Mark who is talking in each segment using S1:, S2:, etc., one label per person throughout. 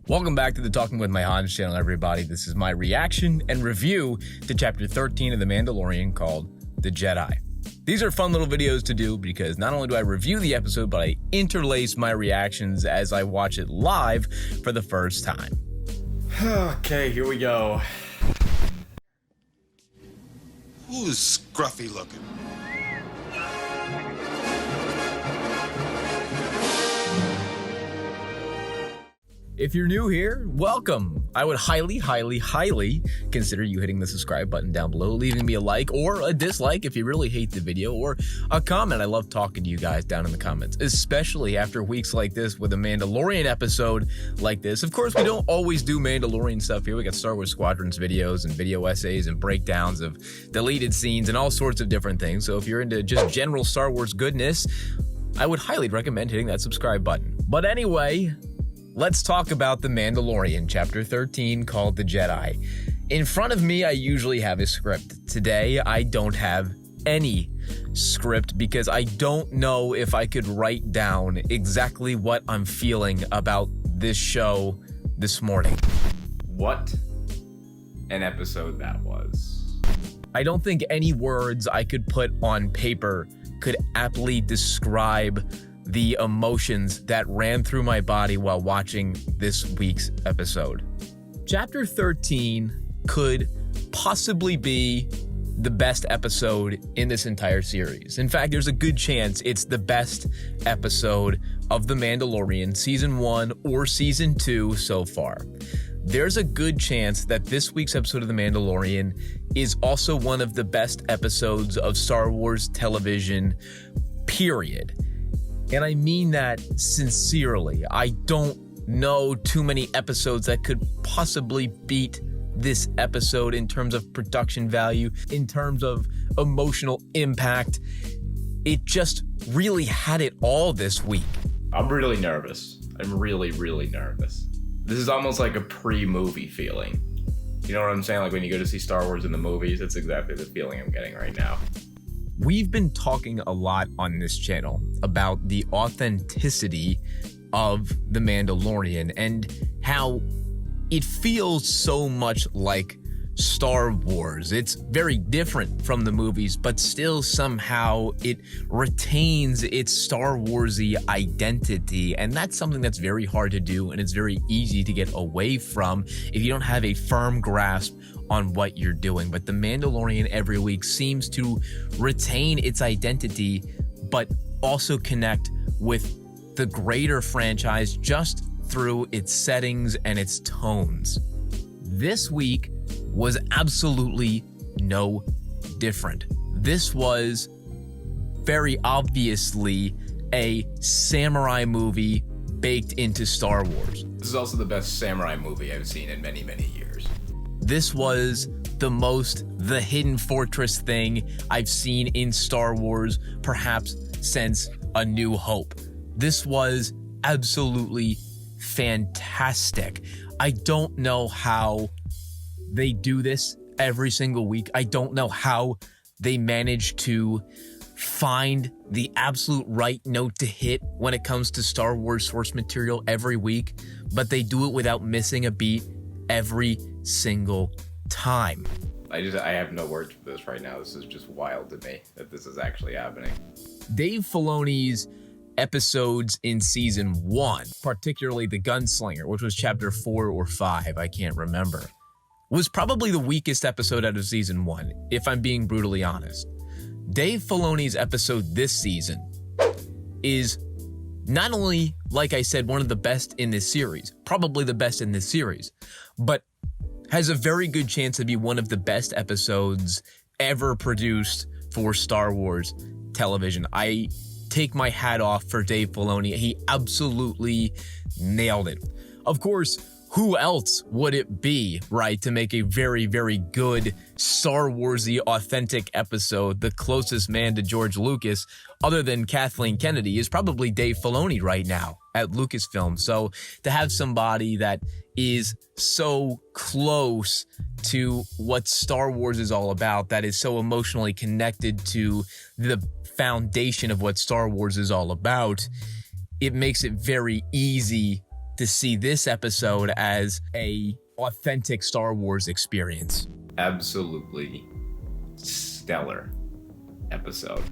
S1: Welcome back to the Talking with My Hans channel, everybody. This is my reaction and review to Chapter 13 of The Mandalorian called The Jedi. These are fun little videos to do because not only do I review the episode, but I interlace my reactions as I watch it live for the first time.
S2: Okay, here we go.
S3: Who's scruffy looking?
S1: If you're new here, welcome. I would highly consider you hitting the subscribe button down below, leaving me a like or a dislike if you really hate the video, or a comment. I love talking to you guys down in the comments, especially after weeks like this with a Mandalorian episode like this. Of course, we don't always do Mandalorian stuff here. We got Star Wars Squadrons videos and video essays and breakdowns of deleted scenes and all sorts of different things. So if you're into just general Star Wars goodness, I would highly recommend hitting that subscribe button. But anyway, let's talk about The Mandalorian Chapter 13 called The Jedi. In front of me, I usually have a script. Today, I don't have any script because I don't know if I could write down exactly what I'm feeling about this show this morning.
S2: What an episode that was.
S1: I don't think any words I could put on paper could aptly describe the emotions that ran through my body while watching this week's episode. Chapter 13 could possibly be the best episode in this entire series. In fact, there's a good chance it's the best episode of The Mandalorian Season 1 or Season 2 so far. There's a good chance that this week's episode of The Mandalorian is also one of the best episodes of Star Wars television, period. And I mean that sincerely. I don't know too many episodes that could possibly beat this episode in terms of production value, in terms of emotional impact. It just really had it all this week.
S2: I'm really nervous. I'm really nervous. This is almost like a pre-movie feeling. You know what I'm saying? Like when you go to see Star Wars in the movies, that's exactly the feeling I'm getting right now.
S1: We've been talking a lot on this channel about the authenticity of The Mandalorian and how it feels so much like Star Wars. It's very different from the movies, but still somehow it retains its Star Wars-y identity. And that's something that's very hard to do, and it's very easy to get away from if you don't have a firm grasp on what you're doing. But The Mandalorian every week seems to retain its identity, but also connect with the greater franchise just through its settings and its tones. This week was absolutely no different. This was very obviously a samurai movie baked into Star Wars.
S2: This is also the best samurai movie I've seen in many years.
S1: This was the most The Hidden Fortress thing I've seen in Star Wars, perhaps since A New Hope. This was absolutely fantastic. I don't know how they do this every single week. I don't know how they manage to find the absolute right note to hit when it comes to Star Wars source material every week, but they do it without missing a beat every single time.
S2: I have no words for this right now. This is just wild to me that this is actually happening.
S1: Dave Filoni's episodes in Season 1, particularly The Gunslinger, which was Chapter 4 or 5, I can't remember, was probably the weakest episode out of Season 1, if I'm being brutally honest. Dave Filoni's episode this season is not only, like I said, one of the best in this series, probably the best in this series, but has a very good chance to be one of the best episodes ever produced for Star Wars television. I take my hat off for Dave Filoni. He absolutely nailed it. Of course, who else would it be, right, to make a very good Star Wars-y authentic episode? The closest man to George Lucas, other than Kathleen Kennedy, is probably Dave Filoni right now at Lucasfilm. So to have somebody that is so close to what Star Wars is all about, that is so emotionally connected to the foundation of what Star Wars is all about, it makes it very easy to see this episode as a authentic Star Wars experience.
S2: Absolutely stellar episode.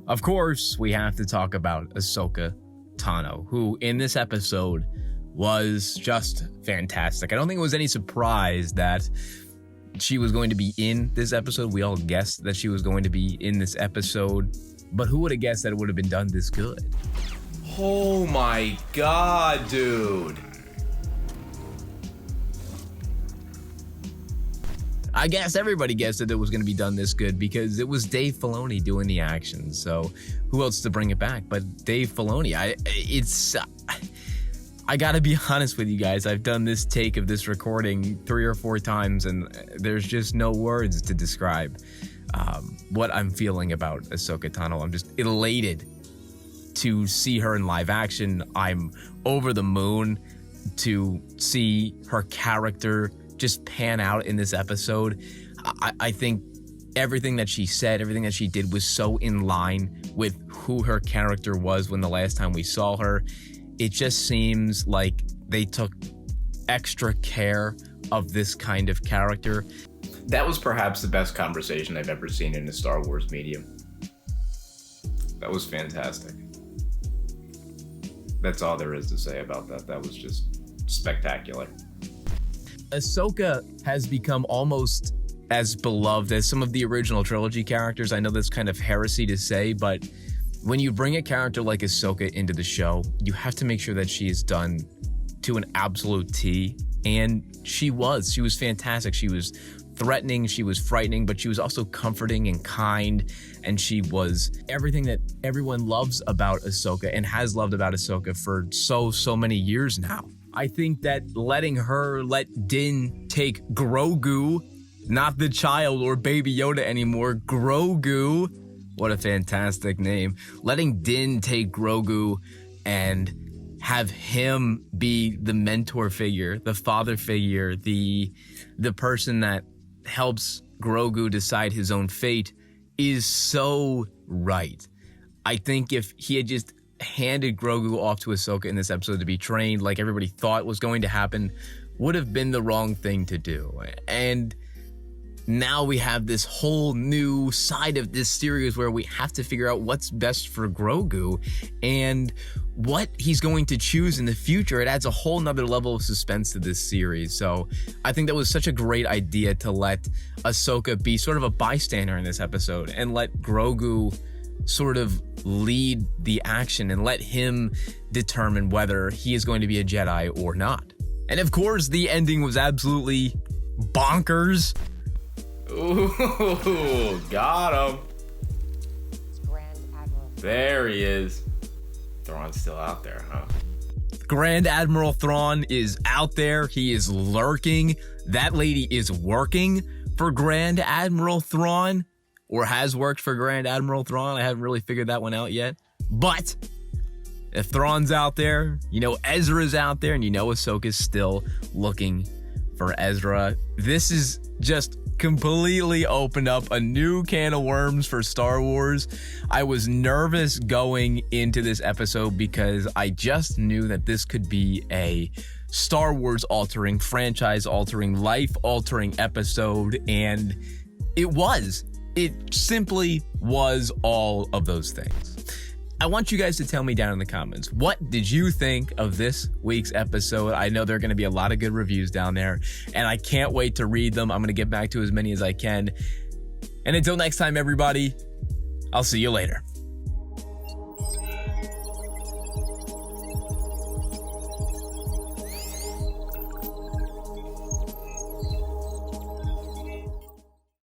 S1: Of course, we have to talk about Ahsoka Tano, who in this episode was just fantastic. I don't think it was any surprise that she was going to be in this episode. We all guessed that she was going to be in this episode, but who would have guessed that it would have been done this good?
S2: Oh my god, dude.
S1: I guess everybody guessed that it was going to be done this good because it was Dave Filoni doing the action. So who else to bring it back but Dave Filoni? I gotta be honest with you guys. I've done this take of this recording 3 or 4 times, and there's just no words to describe what I'm feeling about Ahsoka Tano. I'm just elated to see her in live action. I'm over the moon to see her character just pan out in this episode. I think everything that she said, everything that she did was so in line with who her character was when the last time we saw her. It just seems like they took extra care of this kind of character.
S2: That was perhaps the best conversation I've ever seen in a Star Wars medium. That was fantastic. That's all there is to say about that. That was just spectacular.
S1: Ahsoka has become almost as beloved as some of the original trilogy characters. I know that's kind of heresy to say, but when you bring a character like Ahsoka into the show, you have to make sure that she is done to an absolute T. And she was fantastic. She was threatening, she was frightening, but she was also comforting and kind. And she was everything that everyone loves about Ahsoka and has loved about Ahsoka for so many years now. I think that letting her let Din take Grogu, not the child or Baby Yoda anymore, Grogu, what a fantastic name. Letting Din take Grogu and have him be the mentor figure, the father figure, the person that helps Grogu decide his own fate is so right. I think if he had just handed Grogu off to Ahsoka in this episode to be trained like everybody thought was going to happen, would have been the wrong thing to do. And now we have this whole new side of this series where we have to figure out what's best for Grogu and what he's going to choose in the future. It adds a whole nother level of suspense to this series. So I think that was such a great idea to let Ahsoka be sort of a bystander in this episode and let Grogu sort of lead the action and let him determine whether he is going to be a Jedi or not. And of course, the ending was absolutely bonkers.
S2: Ooh, got him. There he is. Thrawn's still out there, huh?
S1: Grand Admiral Thrawn is out there. He is lurking. That lady is working for Grand Admiral Thrawn, or has worked for Grand Admiral Thrawn. I haven't really figured that one out yet. But if Thrawn's out there, you know Ezra's out there, and you know Ahsoka's still looking for Ezra. This is just completely opened up a new can of worms for Star Wars. I was nervous going into this episode because I just knew that this could be a Star Wars altering, franchise altering, life altering episode, and it was. It simply was all of those things. I want you guys to tell me down in the comments, what did you think of this week's episode? I know there are going to be a lot of good reviews down there, and I can't wait to read them. I'm going to get back to as many as I can. And until next time, everybody, I'll see you later.